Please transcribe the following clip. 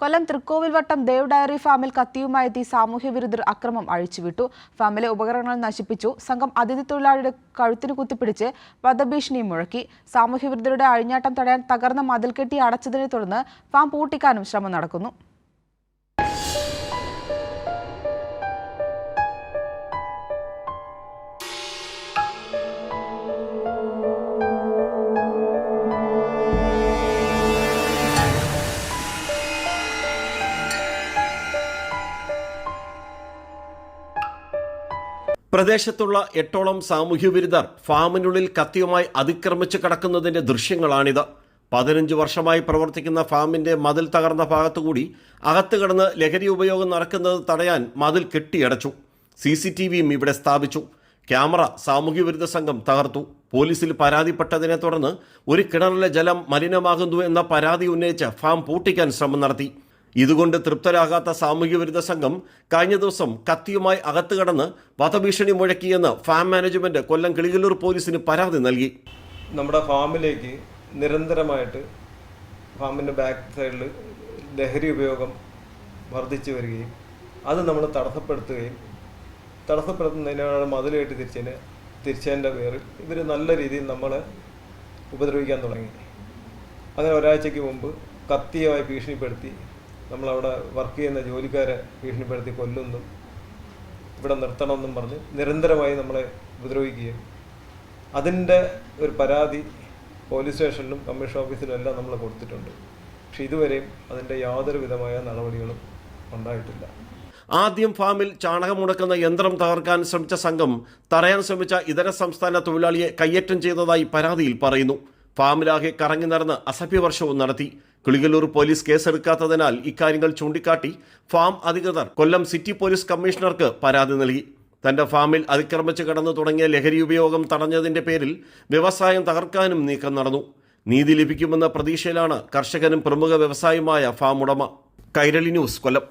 കൊല്ലം Thrikkovilvattom Dev diary ഫാമിൽ കത്തിയുമായി എത്തി സാമൂഹ്യവിരുദ്ധർ അക്രമം അഴിച്ചുവിട്ടു. ഫാമിലെ ഉപകരണങ്ങൾ നശിപ്പിച്ചു. സംഘം അതിഥി തൊഴിലാളിയുടെ കഴുത്തിന് കുത്തിപ്പിടിച്ച് വധഭീഷണിയും മുഴക്കി. സാമൂഹ്യവിരുദ്ധരുടെ അഴിഞ്ഞാട്ടം തടയാൻ തകർന്ന മതിൽ കെട്ടി അടച്ചതിനെ തുടർന്ന് ഫാം പൂട്ടിക്കാനും ശ്രമം നടക്കുന്നു. പ്രദേശത്തുള്ള 8ഓളം സാമൂഹ്യവിരുദ്ധർ ഫാമിനുള്ളിൽ കത്തിയുമായി അതിക്രമിച്ച് കടക്കുന്നതിന്റെ ദൃശ്യങ്ങളാണിത്. 15 വർഷമായി പ്രവർത്തിക്കുന്ന ഫാമിന്റെ മതിൽ തകർന്ന ഭാഗത്തുകൂടി അകത്ത് കടന്ന് ലഹരി ഉപയോഗം നടക്കുന്നത് തടയാൻ മതിൽ കെട്ടിയടച്ചു. CCTVയും ഇവിടെ സ്ഥാപിച്ചു. ക്യാമറ സാമൂഹ്യവിരുദ്ധ സംഘം തകർത്തു. പോലീസിൽ പരാതിപ്പെട്ടതിനെ തുടർന്ന് ഒരു കിണറിലെ ജലം മലിനമാകുന്നു എന്ന പരാതി ഉന്നയിച്ച് ഫാം പൂട്ടിക്കാൻ ശ്രമം നടത്തി. ഇതുകൊണ്ട് തൃപ്തരാകാത്ത സാമൂഹ്യവിരുദ്ധ സംഘം കഴിഞ്ഞ ദിവസം കത്തിയുമായി അകത്ത് കടന്ന് വധഭീഷണി മുഴക്കിയെന്ന് ഫാം മാനേജ്മെന്റ് കൊല്ലം കിളികല്ലൂർ പോലീസിന് പരാതി നൽകി. നമ്മുടെ ഫാമിലേക്ക് നിരന്തരമായിട്ട് ഫാമിൻ്റെ ബാക്ക് സൈഡിൽ ലഹരി ഉപയോഗം വർദ്ധിച്ചു വരികയും അത് നമ്മൾ തടസ്സപ്പെടുത്തുന്നതിനാണ് മതിൽ കെട്ടി തിരിച്ചതിൻ്റെ പേരിൽ ഇവർ നല്ല രീതിയിൽ നമ്മളെ ഉപദ്രവിക്കാൻ തുടങ്ങി. അങ്ങനെ ഒരാഴ്ചയ്ക്ക് മുമ്പ് കത്തിയുമായി ഭീഷണിപ്പെടുത്തി നമ്മളവിടെ വർക്ക് ചെയ്യുന്ന ജോലിക്കാരെ ഭീഷണിപ്പെടുത്തി കൊല്ലുന്നും ഇവിടെ നിർത്തണമെന്നും പറഞ്ഞ് നിരന്തരമായി നമ്മളെ ഉപദ്രവിക്കുകയും അതിൻ്റെ ഒരു പരാതി പോലീസ് സ്റ്റേഷനിലും കമ്മീഷൻ ഓഫീസിലും എല്ലാം നമ്മൾ കൊടുത്തിട്ടുണ്ട്. പക്ഷെ ഇതുവരെയും അതിൻ്റെ യാതൊരു വിധമായ നടപടികളും ഉണ്ടായിട്ടില്ല. ആദ്യം ഫാമിൽ ചാണകം മുടക്കുന്ന യന്ത്രം തകർക്കാൻ ശ്രമിച്ച സംഘം തടയാൻ ശ്രമിച്ച ഇതര സംസ്ഥാന തൊഴിലാളിയെ കയ്യേറ്റം ചെയ്തതായി പരാതിയിൽ പറയുന്നു. ഫാമിലാകെ കറങ്ങി നടന്ന് അസഭ്യവർഷവും നടത്തി. കിളികല്ലൂർ പോലീസ് കേസെടുക്കാത്തതിനാൽ ഇക്കാര്യങ്ങൾ ചൂണ്ടിക്കാട്ടി ഫാം അധികൃതർ കൊല്ലം സിറ്റി പോലീസ് കമ്മീഷണർക്ക് പരാതി നൽകി. തന്റെ ഫാമിൽ അതിക്രമിച്ച് കടന്നു തുടങ്ങിയ ലഹരി ഉപയോഗം തടഞ്ഞതിന്റെ പേരിൽ വ്യവസായം തകർക്കാനും നീക്കം നടന്നു. നീതി ലഭിക്കുമെന്ന പ്രതീക്ഷയിലാണ് കർഷകനും പ്രമുഖ വ്യവസായിയുമായ ഫാം ഉടമ. കൈരളി ന്യൂസ്, കൊല്ലം.